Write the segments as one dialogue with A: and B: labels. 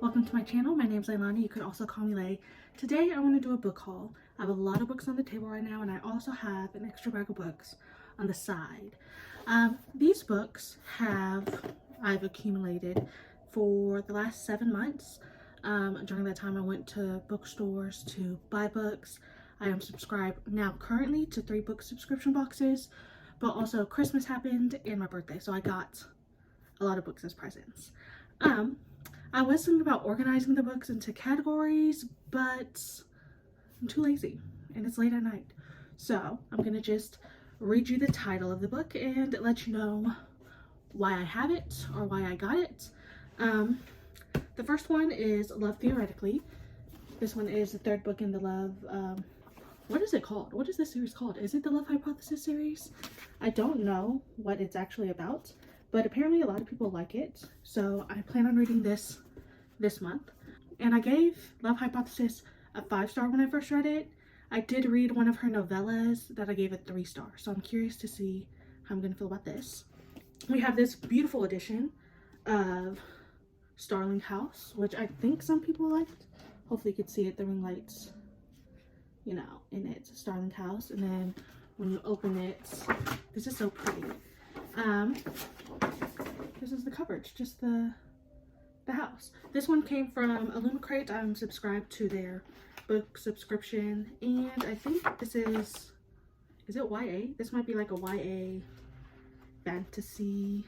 A: Welcome to my channel. My name is Leilani. You could also call me Lay. Today I want to do a book haul. I have a lot of books on the table right now, and I also have an extra bag of books on the side. These books I've accumulated for the last 7 months. During that time I went to bookstores to buy books. I am subscribed now currently to 3 book subscription boxes, but also Christmas happened and my birthday, so I got a lot of books as presents. I was thinking about organizing the books into categories, but I'm too lazy and it's late at night. So I'm gonna just read you the title of the book and let you know why I have it or why I got it. The first one is Love Theoretically. This one is the 3rd book in the Love, what is it called? What is this series called? Is it the Love Hypothesis series? I don't know what it's actually about, but apparently a lot of people like it, so I plan on reading this month. And I gave Love Hypothesis a 5-star when I first read it. I did read one of her novellas that I gave a 3-star, so I'm curious to see how I'm gonna feel about this. We have this beautiful edition of Starling House, which I think some people liked. Hopefully you could see it, the ring lights, you know, in it. Starling House. And then when you open it, this is so pretty. This is the cover. It's just the house. This one came from Illumicrate. I'm subscribed to their book subscription, and I think this is it YA? This might be like a YA fantasy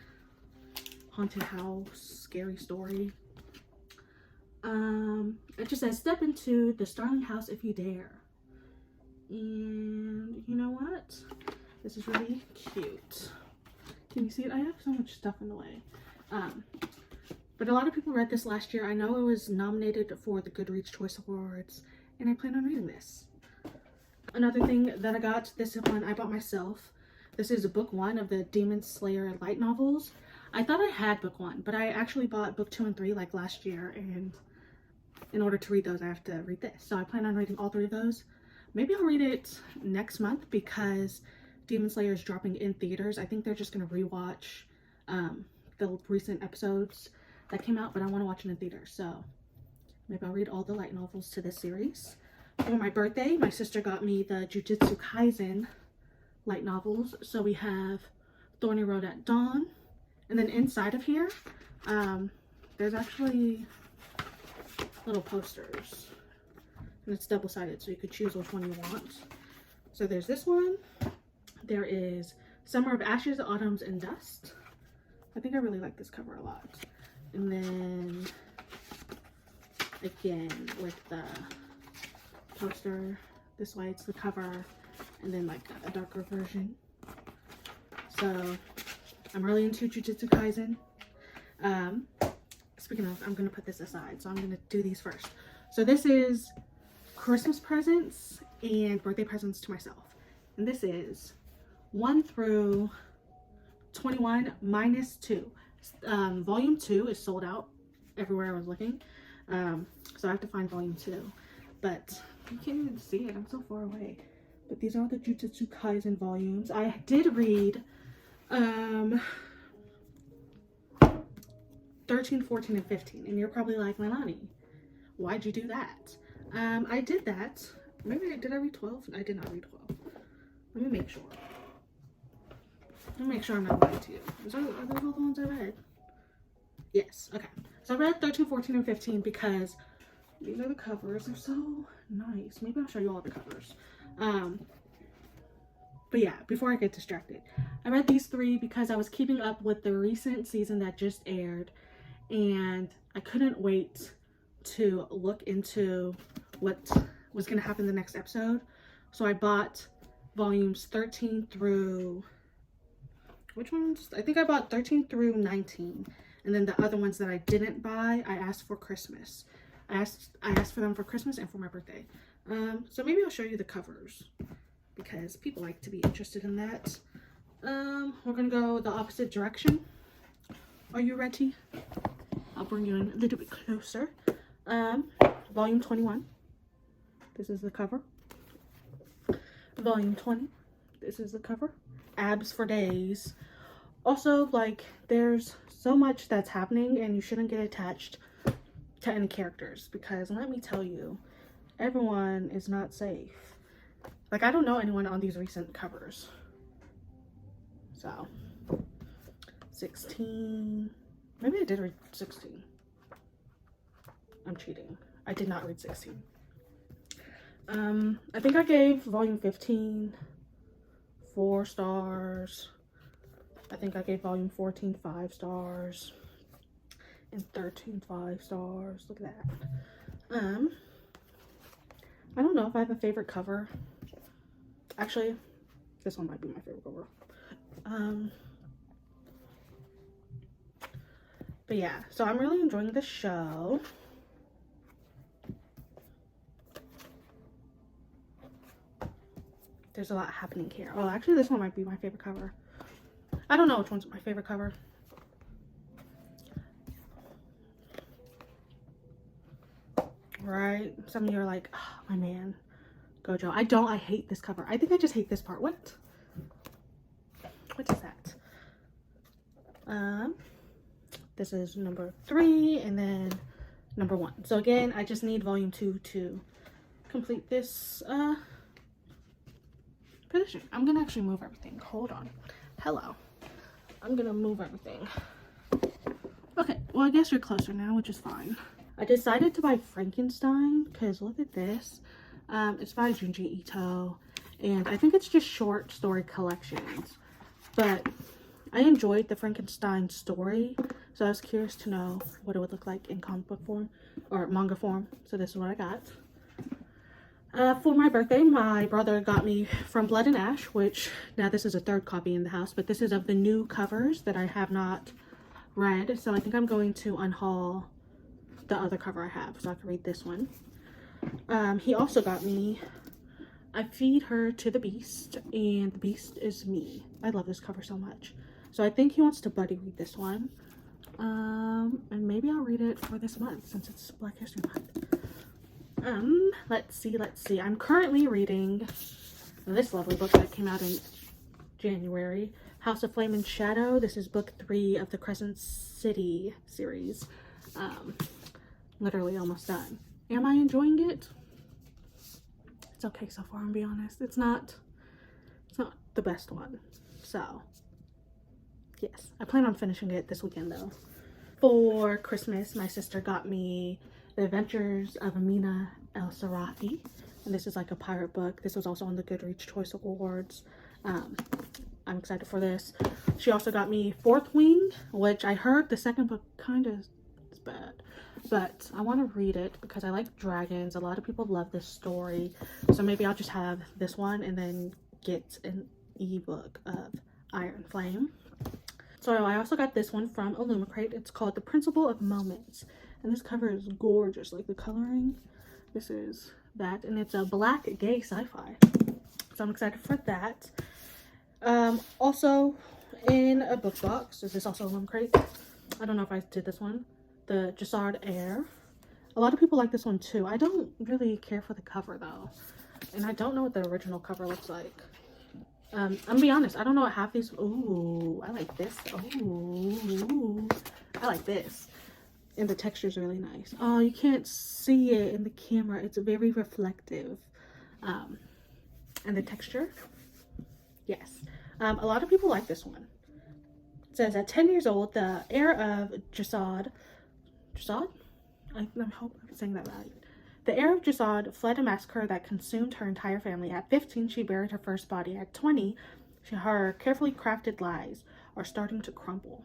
A: haunted house scary story. It just says step into the Starling House if you dare. And you know what? This is really cute. Can you see it? I have so much stuff in the way. But a lot of people read this last year. I know it was nominated for the Goodreads Choice Awards, and I plan on reading this. Another thing that I got, this one I bought myself. This is book 1 of the Demon Slayer light novels. I thought I had book 1, but I actually bought book 2 and 3 like last year, and in order to read those I have to read this. So I plan on reading all 3 of those. Maybe I'll read it next month because Demon Slayer is dropping in theaters. I think they're just going to rewatch the recent episodes that came out, but I want to watch it in theaters, so maybe I'll read all the light novels to this series. For my birthday, my sister got me the Jujutsu Kaisen light novels. So we have Thorny Road at Dawn, and then inside of here, there's actually little posters, and it's double-sided, so you could choose which one you want. So there's this one. There is Summer of Ashes, Autumns, and Dust. I think I really like this cover a lot. And then again with the poster, this way it's the cover, and then like a darker version. So I'm really into Jujutsu Kaisen. Speaking of, I'm gonna put this aside, so I'm gonna do these first. So this is Christmas presents and birthday presents to myself, and this is 1 through 21 minus 2. Volume 2 is sold out everywhere I was looking, so I have to find volume 2, but you can't even see it, I'm so far away. But these are the Jujutsu Kaisen volumes. I did read 13, 14, and 15, and you're probably like, Leilani, why'd you do that? I did that. Maybe did I read 12? I did not read 12. Let me make sure. Let me make sure I'm not lying to you. Are those all the ones I read? Yes. Okay. So I read 13, 14, and 15 because these are the covers. They're so nice. Maybe I'll show you all the covers. But yeah, before I get distracted, I read these 3 because I was keeping up with the recent season that just aired, and I couldn't wait to look into what was going to happen in the next episode. So I bought volumes 13 through... which ones? I think I bought 13 through 19, and then the other ones that I didn't buy, I asked for Christmas. I asked for them for Christmas and for my birthday. So maybe I'll show you the covers because people like to be interested in that. We're gonna go the opposite direction. Are you ready? I'll bring you in a little bit closer. Volume 21. This is the cover. Volume 20. This is the cover. Abs for days. Also, like, there's so much that's happening and you shouldn't get attached to any characters, because let me tell you, everyone is not safe. Like, I don't know anyone on these recent covers. So 16, maybe I did read 16. I'm cheating. I did not read 16. I think I gave volume 15 4 stars. I think I gave volume 14 5 stars. And 13 5 stars. Look at that. I don't know if I have a favorite cover. Actually, this one might be my favorite cover. But yeah, so I'm really enjoying the show. There's a lot happening here. Oh, actually, this one might be my favorite cover. I don't know which one's my favorite cover. Right? Some of you are like, oh, my man, Gojo. I hate this cover. I think I just hate this part. What is that? This is number 3 and then number 1. So again, I just need volume 2 to complete this position. I'm gonna actually move everything. Hold on. Hello. I'm gonna move everything. Okay, well, I guess you're closer now, which is fine. I decided to buy Frankenstein because look at this. It's by Junji Ito, and I think it's just short story collections. But I enjoyed the Frankenstein story, so I was curious to know what it would look like in comic book form or manga form. So this is what I got. For my birthday, my brother got me From Blood and Ash, which now this is a 3rd copy in the house, but this is of the new covers that I have not read. So I think I'm going to unhaul the other cover I have so I can read this one. He also got me I Feed Her to the Beast, and the Beast is Me. I love this cover so much. So I think he wants to buddy read this one. And maybe I'll read it for this month since it's Black History Month. Let's see. I'm currently reading this lovely book that came out in January, House of Flame and Shadow. This is book 3 of the Crescent City series. Literally almost done. Am I enjoying it? It's okay so far, I'm be honest. It's not the best one. So yes, I plan on finishing it this weekend though. For Christmas, my sister got me The Adventures of Amina El Sarafi, and this is like a pirate book. This was also on the Goodreads Choice Awards. I'm excited for this. She also got me Fourth Wing, which I heard the second book kind of is bad, but I want to read it because I like dragons. A lot of people love this story, so maybe I'll just have this one and then get an ebook of Iron Flame. So I also got this one from Illumicrate. It's called The Principle of Moments, and this cover is gorgeous. Like the coloring, this is that, and it's a black gay sci-fi, so I'm excited for that. Also in a book box, is this also Illumicrate? I don't know if I did this one, the Jesard Air. A lot of people like this one too. I don't really care for the cover though, and I don't know what the original cover looks like. I'm gonna be honest, I don't know what half these. Ooh, I like this. Ooh, I like this. And the texture is really nice. Oh, you can't see it in the camera. It's very reflective. And the texture, yes. A lot of people like this one. It says, at 10 years old, the heir of Jesad, I hope I'm saying that right. The heir of Jesad fled a massacre that consumed her entire family. At 15, she buried her first body. At 20, her carefully crafted lies are starting to crumble.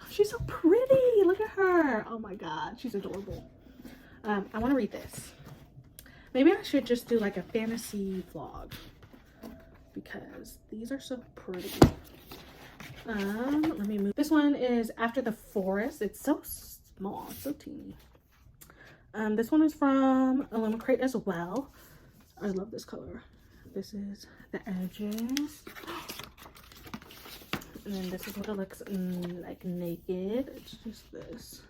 A: Oh, she's so pretty. Look at her. Oh my god, she's adorable. I want to read this. Maybe I should just do like a fantasy vlog because these are so pretty. Let me move. This one is After the Forest. It's so small, it's so teeny. This one is from Illumicrate as well. I love this color. This is the edges. And then this is what it looks like naked. It's just this.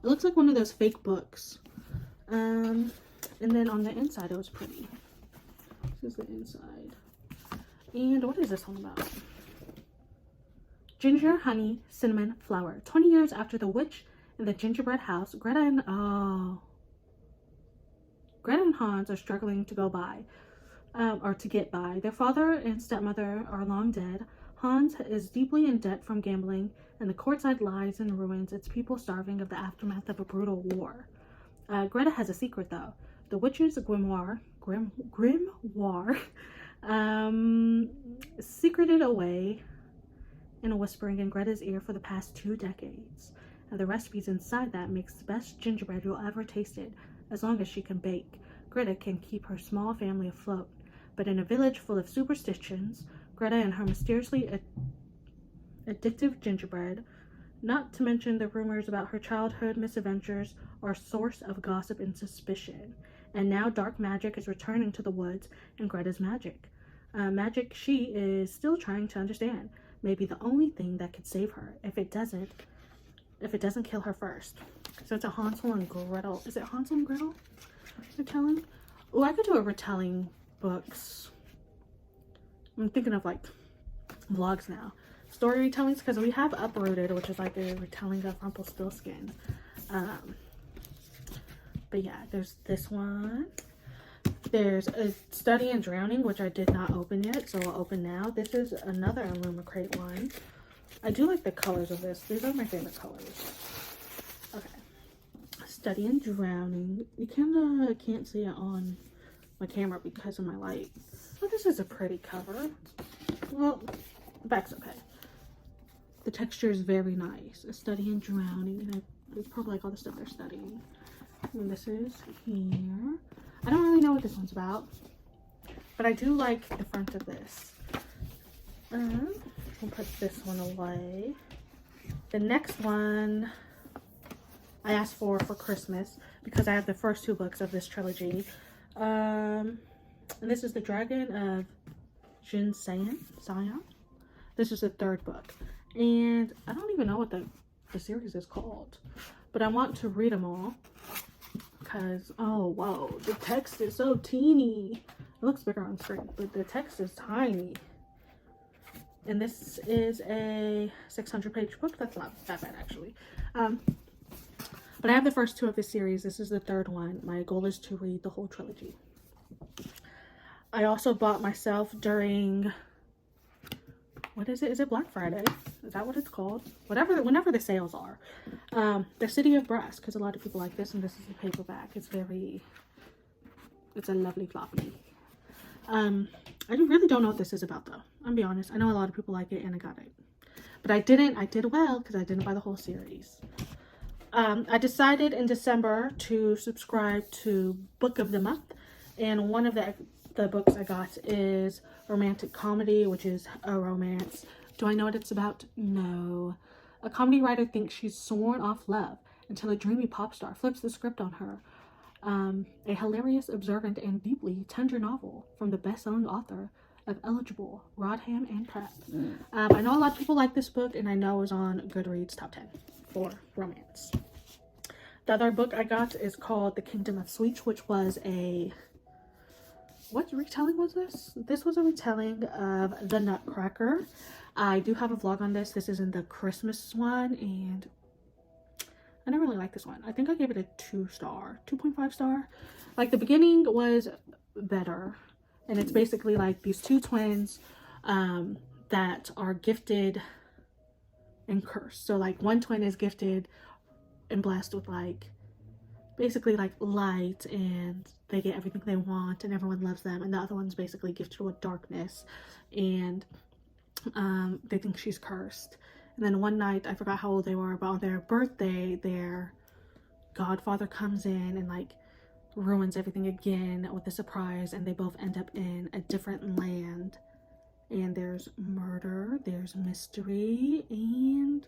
A: It looks like one of those fake books. And then on the inside, it was pretty. This is the inside. And what is this one about? Ginger, honey, cinnamon, flower. 20 years after the witch In the gingerbread house, Greta and Hans are struggling to go by, or to get by. Their father and stepmother are long dead. Hans is deeply in debt from gambling, and the courtside lies in ruins, its people starving of the aftermath of a brutal war. Greta has a secret, though. The witch's grimoire, secreted away in a whispering in Greta's ear for the past 2 decades. And the recipes inside that makes the best gingerbread you'll ever tasted, as long as she can bake. Greta can keep her small family afloat. But in a village full of superstitions, Greta and her mysteriously addictive gingerbread, not to mention the rumors about her childhood misadventures, are a source of gossip and suspicion. And now dark magic is returning to the woods, and Greta's magic. Magic she is still trying to understand. Maybe the only thing that could save her, if it doesn't kill her first. So it's a Hansel and Gretel. Is it Hansel and Gretel retelling? Oh, I could do a retelling books. I'm thinking of like vlogs now. Story retellings, because we have Uprooted, which is like a retelling of Rumpelstiltskin. But yeah, there's this one. There's a Study in Drowning, which I did not open yet, so I'll open now. This is another Illumicrate one. I do like the colors of this. These are my favorite colors. Okay. Study in Drowning. You kind of can't see it on my camera because of my light. Oh, this is a pretty cover. Well, the back's okay. The texture is very nice. A Study in Drowning. And it's probably like all the stuff they're studying. And this is here. I don't really know what this one's about, but I do like the front of this. I'll put this one away. The next one I asked for Christmas because I have the first 2 books of this trilogy. And this is The Dragon of Jin Sion. This is the 3rd book. And I don't even know what the series is called, but I want to read them all. Because, oh, whoa, the text is so teeny. It looks bigger on screen, but the text is tiny. And this is a 600-page book. That's not that bad, actually. But I have the first 2 of this series. This is the 3rd one. My goal is to read the whole trilogy. I also bought myself during, what is it? Is it Black Friday? Is that what it's called? Whenever the sales are. The City of Brass, because a lot of people like this, and this is a paperback. It's a lovely floppy. I really don't know what this is about, though. I'll be honest. I know a lot of people like it, and I got it. But I did well, because I didn't buy the whole series. I decided in December to subscribe to Book of the Month, and one of the books I got is Romantic Comedy, which is a romance. Do I know what it's about? No. A comedy writer thinks she's sworn off love until a dreamy pop star flips the script on her. A hilarious, observant, and deeply tender novel from the best-selling author of Eligible, Rodham and Prep. I know a lot of people like this book, and I know it was on Goodreads top 10 for romance. The other book I got is called The Kingdom of Sweets, which was a... What retelling was this? This was a retelling of The Nutcracker. I do have a vlog on this. This is in the Christmas one, and I didn't really like this one. I think I gave it a 2.5 star. Like, the beginning was better, and it's basically like these 2 twins that are gifted and cursed. So like one twin is gifted and blessed with like basically like light, and they get everything they want and everyone loves them, and the other one's basically gifted with darkness, and they think she's cursed. And then one night, I forgot how old they were, but on their birthday, their godfather comes in and like ruins everything again with a surprise, and they both end up in a different land, and there's murder, there's mystery, and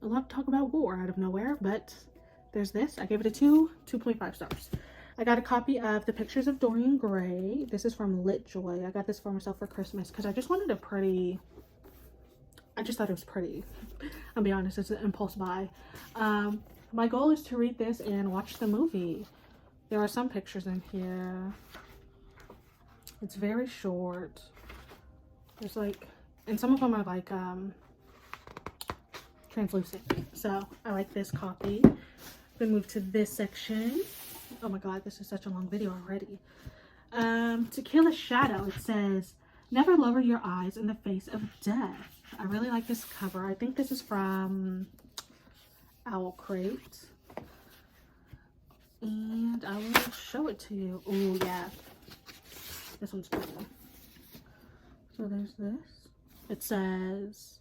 A: a lot of talk about war out of nowhere. But there's this. I gave it a 2.5 stars. I got a copy of The Pictures of Dorian Gray. This is from LitJoy. I got this for myself for Christmas because I just wanted a pretty... I just thought it was pretty. I'll be honest, it's an impulse buy. My goal is to read this and watch the movie. There are some pictures in here. It's very short. There's like... And some of them are like... translucent. So I like this copy. Then move to this section. Oh my god, this is such a long video already. To kill a shadow, it says, never lower your eyes in the face of death. I really like this cover. I think this is from Owlcrate. And I will show it to you. Oh yeah. This one's pretty. So there's this. It says,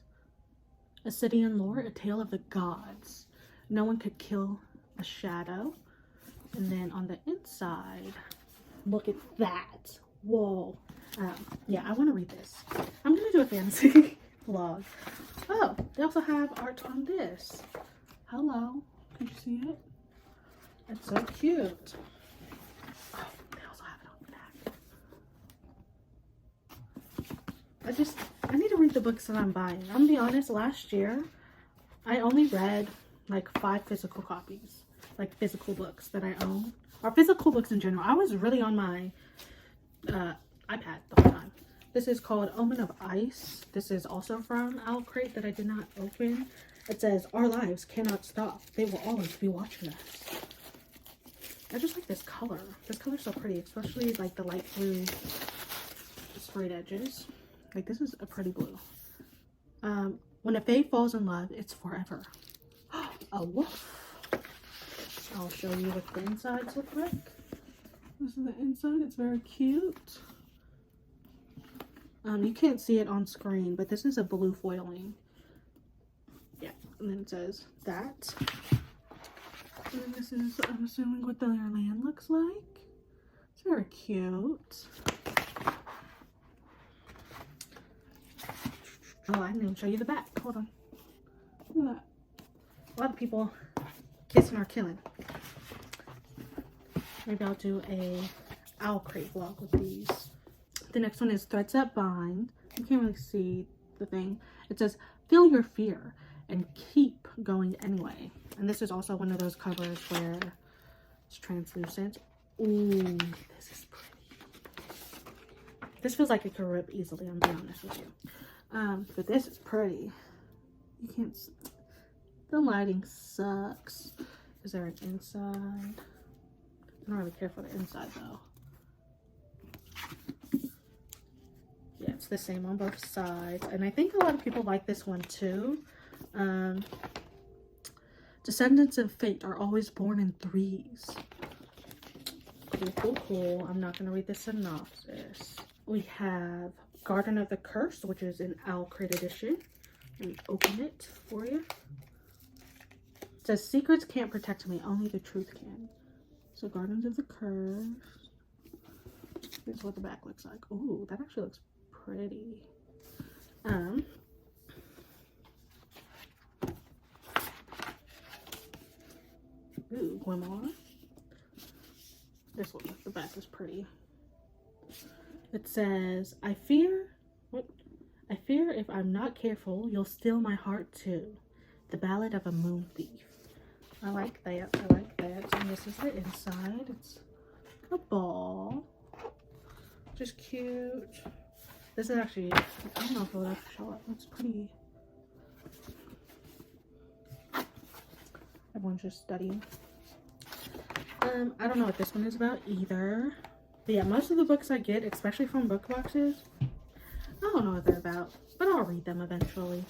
A: Ascidian lore, a tale of the gods. No one could kill a shadow. And then on the inside, look at that. Whoa. Yeah, I want to read this. I'm going to do a fantasy vlog. Oh, they also have art on this. Hello. Can you see it? It's so cute. Oh, they also have it on the back. I need to read the books that I'm buying. I'm gonna be honest, last year, I only read like 5 physical copies. Like physical books that I own. Or physical books in general. I was really on my iPad the whole time. This is called Omen of Ice. This is also from Owlcrate that I did not open. It says, our lives cannot stop. They will always be watching us. I just like this color. This color's so pretty, especially like the light blue sprayed edges. Like this is a pretty blue. When a fae falls in love, it's forever. A wolf. I'll show you what the insides look like. This is the inside. It's very cute. You can't see it on screen, but this is a blue foiling. Yeah, and then it says that. And then this is, I'm assuming, what their land looks like. It's very cute. Oh, I didn't even show you the back. Hold on. Look at that. A lot of people kissing or killing. Maybe I'll do a Owlcrate vlog with these. The next one is Threads That Bind. You can't really see the thing. It says, feel your fear and keep going anyway. And this is also one of those covers where it's translucent. Ooh, this is pretty. This feels like it could rip easily, I'm being honest with you. But this is pretty. You can't see. The lighting sucks. Is there an inside? I don't really care for the inside though. Yeah, it's the same on both sides. And I think a lot of people like this one too. Descendants of fate are always born in threes. Cool, cool, cool. I'm not going to read the synopsis. We have Garden of the Curse, which is an Owlcrate edition. Let me open it for you. It says, secrets can't protect me, only the truth can. So Gardens of the Curse. Here's what the back looks like. Ooh, that actually looks pretty. Ooh, Grimoire. This one, the back is pretty. It says, I fear if I'm not careful, you'll steal my heart too. The Ballad of a Moon Thief. I like that. I like that. And this is the inside. It's a ball. Just cute. This is actually, I don't know if it'll actually show up. It's pretty. Everyone's just studying. I don't know what this one is about either. But yeah, most of the books I get, especially from book boxes, I don't know what they're about, but I'll read them eventually.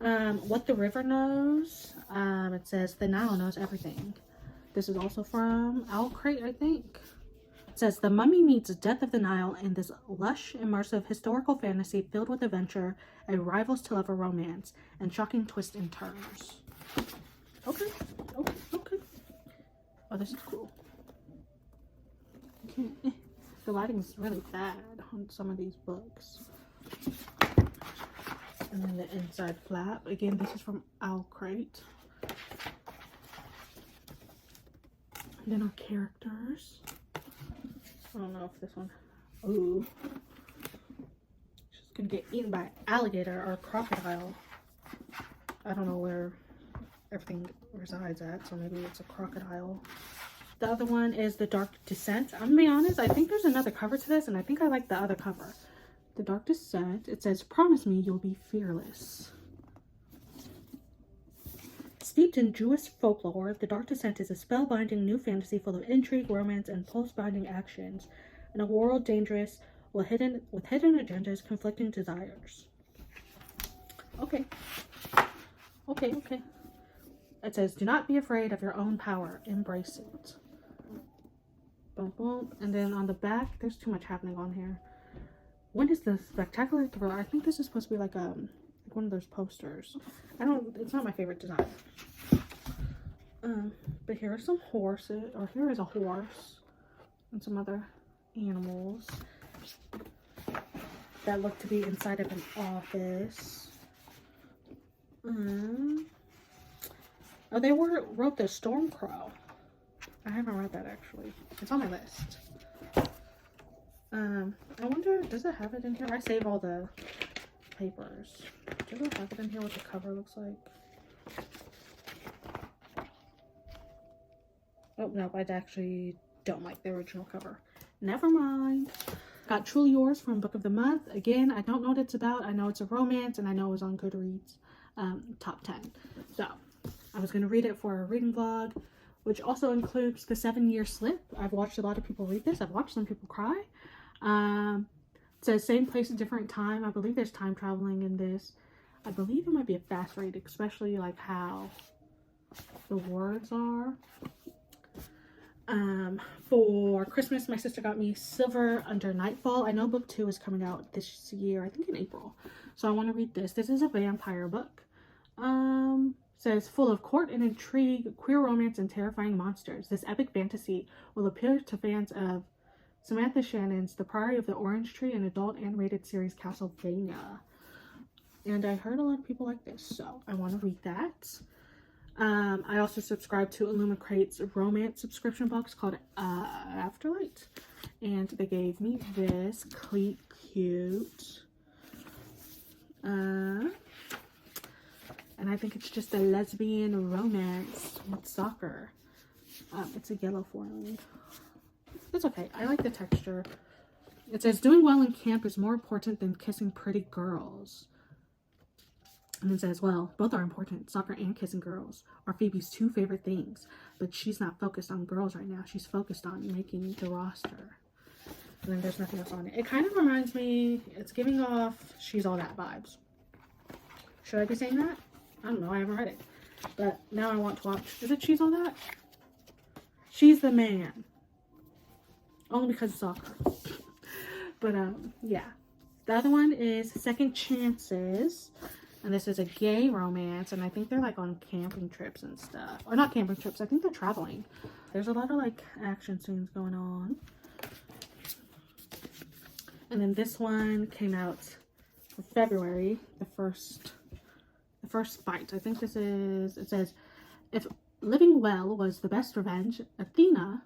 A: What the River Knows. It says, the Nile knows everything. This is also from Owlcrate, I think. It says, the mummy meets Death of the Nile in this lush, immersive historical fantasy filled with adventure, a rivals-to-lover romance, and shocking twists and turns. Okay. Okay. Okay. Oh, this is cool. The lighting is really bad on some of these books. And then the inside flap. Again, this is from Owlcrate. And then our characters. I don't know if this one. Ooh. She's gonna get eaten by an alligator or a crocodile. I don't know where everything resides at, so maybe it's a crocodile. The other one is The Dark Descent. I'm gonna be honest, I think there's another cover to this, and I think I like the other cover. The Dark Descent. It says, promise me you'll be fearless. Steeped in Jewish folklore, The Dark Descent is a spellbinding new fantasy full of intrigue, romance, and pulse-binding actions in a world dangerous with hidden agendas, conflicting desires. Okay. Okay. It says, do not be afraid of your own power. Embrace it. Boom, boom. And then on the back, there's too much happening on here. When is the spectacular thriller? I think this is supposed to be like one of those posters. It's not my favorite design. But here are some horses, or here is a horse and some other animals that look to be inside of an office. Oh, they wrote the Stormcrow. I haven't read that actually. It's on my list. I wonder, does it have it in here? I save all the papers. Does it have it in here what the cover looks like? Oh, no, I actually don't like the original cover. Never mind. Got Truly Yours from Book of the Month. Again, I don't know what it's about. I know it's a romance, and I know it was on Goodreads top 10. So, I was going to read it for a reading vlog, which also includes The 7-Year Slip. I've watched a lot of people read this. I've watched some people cry. It says same place, different time. I believe there's time traveling in this. I believe it might be a fast read, especially like how the words are. For Christmas, my sister got me Silver Under Nightfall. I know book 2 is coming out this year, I think in April. So I want to read this. This is a vampire book. Says full of court and intrigue, queer romance, and terrifying monsters. This epic fantasy will appeal to fans of Samantha Shannon's The Priory of the Orange Tree and adult animated series Castlevania. And I heard a lot of people like this, so I want to read that. I also subscribe to Illumicrate's romance subscription box called Afterlight. And they gave me this cute. And I think it's just a lesbian romance with soccer. It's a yellow foiling. It's okay. I like the texture. It says, doing well in camp is more important than kissing pretty girls. And it says, well, both are important. Soccer and kissing girls are Phoebe's 2 favorite things. But she's not focused on girls right now. She's focused on making the roster. And then there's nothing else on it. It kind of reminds me, it's giving off She's All That vibes. Should I be saying that? I don't know. I haven't read it. But now I want to watch. Is it She's All That? She's the Man. Only because of soccer. But, yeah. The other one is Second Chances. And this is a gay romance. And I think they're, like, on camping trips and stuff. Or not camping trips. I think they're traveling. There's a lot of, like, action scenes going on. And then this one came out for February. The first fight. I think this is... It says, if living well was the best revenge, Athena...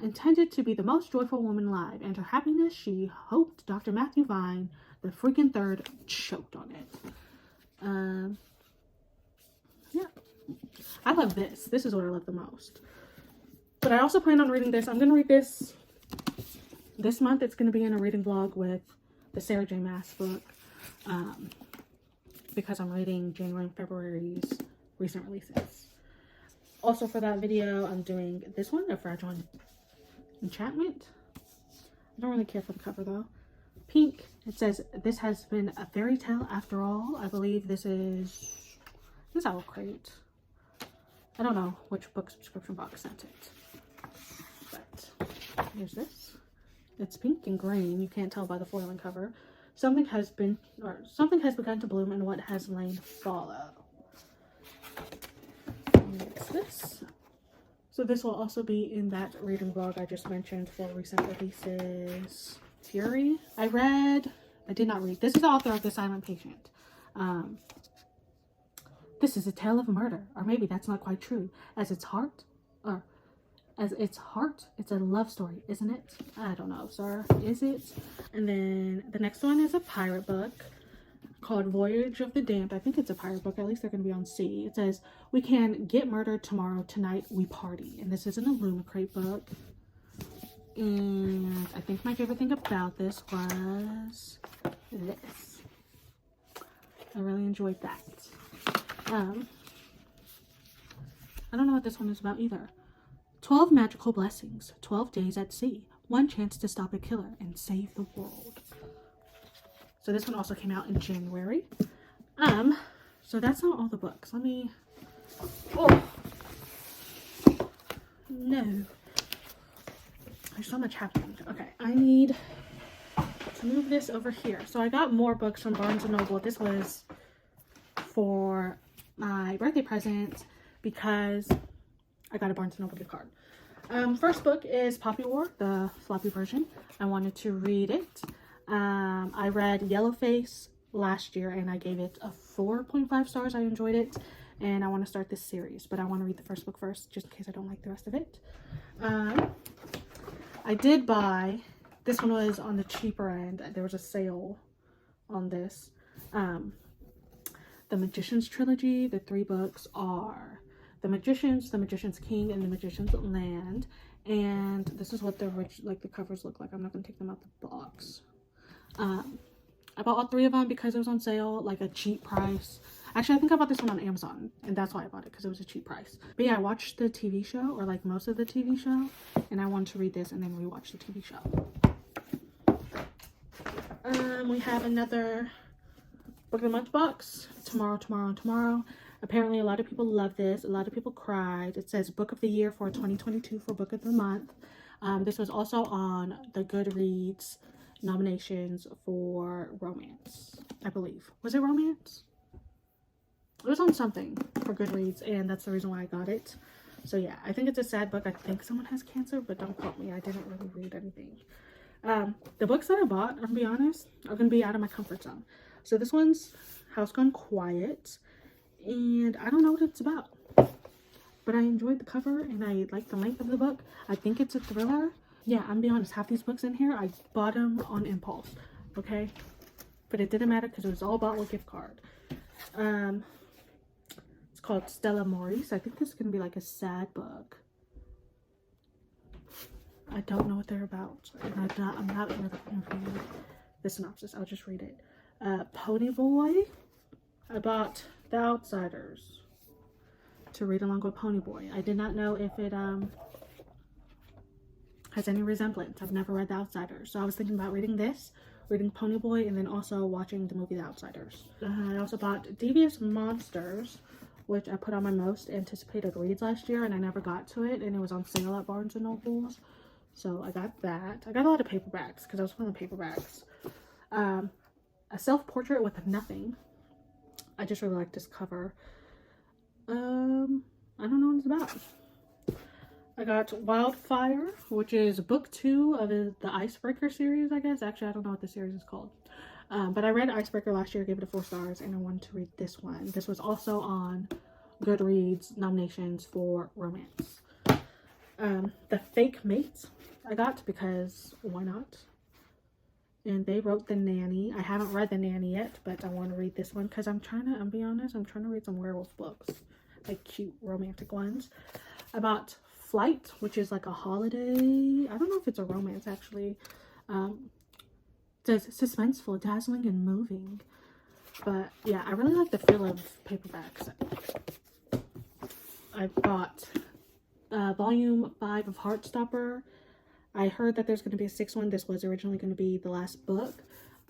A: intended to be the most joyful woman alive, and her happiness she hoped Dr. Matthew Vine, the freaking third, choked on it. Yeah. I love this. This is what I love the most. But I also plan on reading this. I'm going to read this month. It's going to be in a reading vlog with the Sarah J. Maas book. Because I'm reading January and February's recent releases. Also for that video, I'm doing this one, A Fragile Enchantment. I don't really care for the cover though. Pink. It says, this has been a fairy tale after all. I believe this is Owl Crate. I don't know which book subscription box sent it. But here's this. It's pink and green. You can't tell by the foiling cover. Something has begun to bloom, and what has lain follow. It's this. So this will also be in that reading vlog I just mentioned for recent releases. Fury. I did not read. This is the author of The Silent Patient. This is a tale of murder, or maybe that's not quite true. As its heart, it's a love story, isn't it? I don't know, sir. Is it? And then the next one is a pirate book called Voyage of the Damned. I think it's a pirate book. At least they're going to be on sea. It says, we can get murdered tomorrow. Tonight we party. And this is an Illumicrate book. And I think my favorite thing about this was this. I really enjoyed that. I don't know what this one is about either. 12 magical blessings, 12 days at sea, one chance to stop a killer and save the world. So this one also came out in January. So that's not all the books. Let me, oh, no. There's so much happening. Okay, I need to move this over here. So I got more books from Barnes & Noble. This was for my birthday present because I got a Barnes & Noble gift card. First book is Poppy War, the floppy version. I wanted to read it. I read Yellowface last year and I gave it a 4.5 stars. I enjoyed it and I want to start this series, but I want to read the first book first just in case I don't like the rest of it. I did buy, this one was on the cheaper end. There was a sale on this. The Magician's Trilogy. The 3 books are The Magicians, The Magician's King, and The Magician's Land. And this is what the covers look like. I'm not going to take them out the box. I bought all 3 of them because it was on sale, like a cheap price. Actually, I think I bought this one on Amazon, and that's why I bought it, because it was a cheap price. But yeah, I watched the TV show, or like most of the TV show, and I wanted to read this and then rewatch the TV show. We have another Book of the Month box, Tomorrow. Apparently, a lot of people love this. A lot of people cried. It says Book of the Year for 2022 for Book of the Month. This was also on the Goodreads nominations for romance, I believe. Was it romance? It was on something for Goodreads, and that's the reason why I got it. So yeah, I think it's a sad book. I think someone has cancer, but don't quote me. I didn't really read anything. The books that I bought, I'm gonna be honest, are gonna be out of my comfort zone. So this one's House Gone Quiet, and I don't know what it's about, but I enjoyed the cover and I like the length of the book. I think it's a thriller. Yeah, I'm gonna be honest, half these books in here, I bought them on impulse, okay? But it didn't matter because it was all bought with gift card. It's called Stella Maurice. I think this is gonna be like a sad book. I don't know what they're about, and I'm not really gonna read the synopsis. I'll just read it. Ponyboy. I bought The Outsiders to read along with Ponyboy. I did not know if it has any resemblance. I've never read The Outsiders, so I was thinking about reading this, reading Ponyboy, and then also watching the movie The Outsiders. I also bought Devious Monsters, which I put on my most anticipated reads last year, and I never got to it, and it was on sale at Barnes & Noble. So I got that. I got a lot of paperbacks because I was one of the paperbacks. A Self-Portrait with Nothing. I just really like this cover. I don't know what it's about. I got Wildfire, which is book 2 of the Icebreaker series, I guess. Actually, I don't know what the series is called. But I read Icebreaker last year, gave it a 4 stars, and I wanted to read this one. This was also on Goodreads nominations for romance. The Fake Mates I got because why not? And they wrote The Nanny. I haven't read The Nanny yet, but I want to read this one because I'll be honest, I'm trying to read some werewolf books, like cute romantic ones. I bought Flight, which is like a holiday. I don't know if it's a romance actually. It says suspenseful, dazzling, and moving. But yeah, I really like the feel of paperbacks. I bought volume 5 of Heartstopper. I heard that there's going to be a 6th one. This was originally going to be the last book.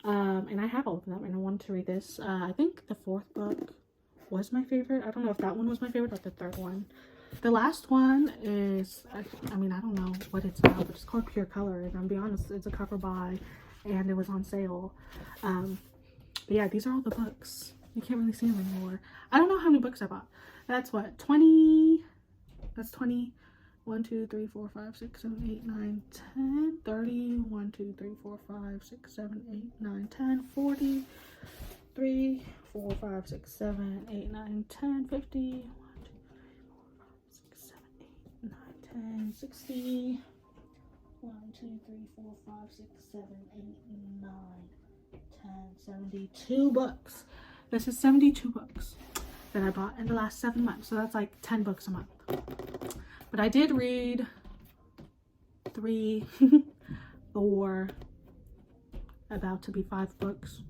A: And I have all of them and I wanted to read this. I think the 4th book was my favorite. I don't know if that one was my favorite or the 3rd one. The last one is, I mean, I don't know what it's about, but it's called Pure Color. And I'll be honest, it's a cover buy and it was on sale. But yeah, these are all the books. You can't really see them anymore. I don't know how many books I bought. That's what, 20, that's 20. 1, 2, 3, 4, 5, 6, 7, 8, 9, 10, 30, 1, 2, 3, 4, 5, 6, 7, 8, 9, 10, 40, 3, 4, 5, 6, 7, 8, 9, 10, 50, 1, 2, 3, 4, 5, 6, 7, 8, 9, 10, 60, 1, 2, 3, 4, 5, 6, 7, 8, 9, 10, 72 books. This is 72 books that I bought in the last 7 months. So that's like 10 books a month. But I did read 3, 4, about to be 5 books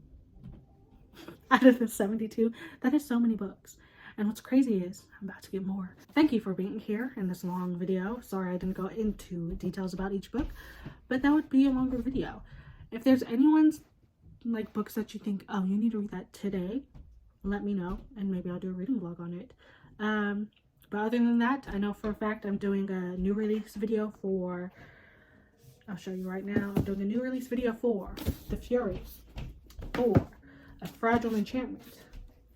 A: out of the 72. That is so many books. And what's crazy is I'm about to get more. Thank you for being here in this long video. Sorry I didn't go into details about each book, but that would be a longer video. If there's anyone's like books that you think, oh, you need to read that today, let me know and maybe I'll do a reading vlog on it. But other than that, I know for a fact I'm doing a new release video for, I'll show you right now, I'm doing a new release video for The Fury, for A Fragile Enchantment,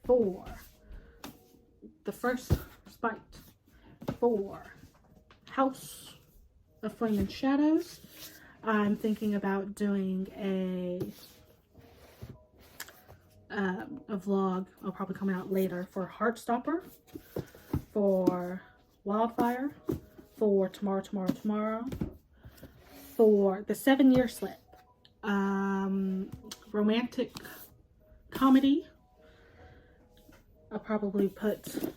A: for The First Spite, for House of Flame and Shadows. I'm thinking about doing a vlog, will probably come out later, for Heartstopper, for Wildfire, for Tomorrow, for The 7-Year Slip, romantic comedy. I'll probably put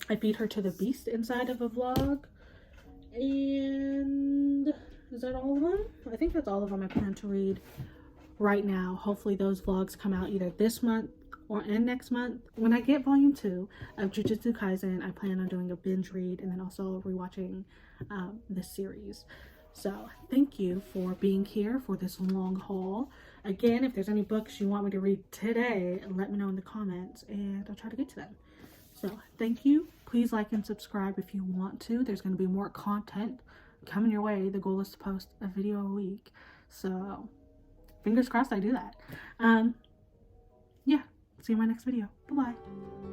A: I Beat Her to the Beast inside of a vlog. And is that all of them? I think that's all of them I plan to read right now. Hopefully those vlogs come out either this month or next month. When I get volume 2 of Jujutsu Kaisen, I plan on doing a binge read and then also rewatching this series. So thank you for being here for this long haul. Again, if there's any books you want me to read today, let me know in the comments and I'll try to get to them. So thank you. Please like and subscribe if you want to. There's going to be more content coming your way. The goal is to post a video a week. So fingers crossed I do that. Yeah, see you in my next video. Bye-bye.